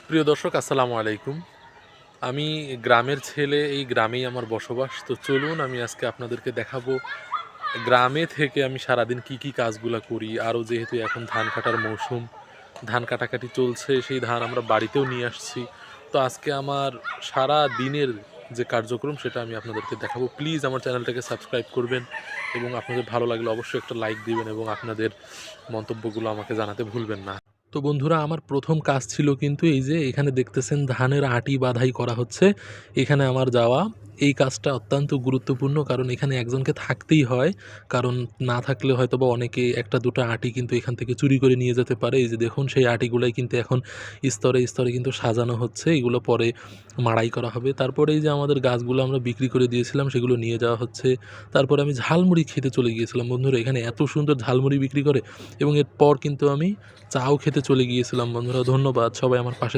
প্রিয় দর্শক আসসালামু আলাইকুম। আমি গ্রামের ছেলে, এই গ্রামেই আমার বসবাস। তো চলুন আমি আজকে আপনাদেরকে দেখাবো গ্রামে থেকে আমি সারাদিন কি কি কাজগুলা করি। আরও যেহেতু এখন ধান কাটার মৌসুম, ধান কাটাকাটি চলছে, সেই ধান আমরা বাড়িতেও নিয়ে আসছি। তো আজকে আমার সারা দিনের যে কার্যক্রম সেটা আমি আপনাদেরকে দেখাবো। প্লিজ আমার চ্যানেলটাকে সাবস্ক্রাইব করবেন এবং আপনাদের ভালো লাগলে অবশ্যই একটা লাইক দিবেন এবং আপনাদের মন্তব্যগুলো আমাকে জানাতে ভুলবেন না। তো বন্ধুরা, আমার প্রথম কাজ ছিল কিন্তু এই যে এখানে দেখতেছেন ধানের আটি বাধাই করা হচ্ছে। এখানে আমার যাওয়া, এই কাজটা অত্যন্ত গুরুত্বপূর্ণ, কারণ এখানে একজনকে থাকতেই হয়। কারণ না থাকলে হয়তোবা অনেকে একটা দুটো আটি কিন্তু এখান থেকে চুরি করে নিয়ে যেতে পারে। এই যে দেখুন, সেই আটিগুলাই কিন্তু এখন স্তরে স্তরে কিন্তু সাজানো হচ্ছে। এগুলো পরে মাড়াই করা হবে। তারপরে এই যে আমাদের গাছগুলো আমরা বিক্রি করে দিয়েছিলাম, সেগুলো নিয়ে যাওয়া হচ্ছে। তারপরে আমি ঝালমুড়ি খেতে চলে গিয়েছিলাম বন্ধুরা। এখানে এত সুন্দর ঝালমুড়ি বিক্রি করে, এবং এরপর কিন্তু আমি চাও খেতে চলে গিয়েছিলাম বন্ধুরা। ধন্যবাদ সবাই আমার পাশে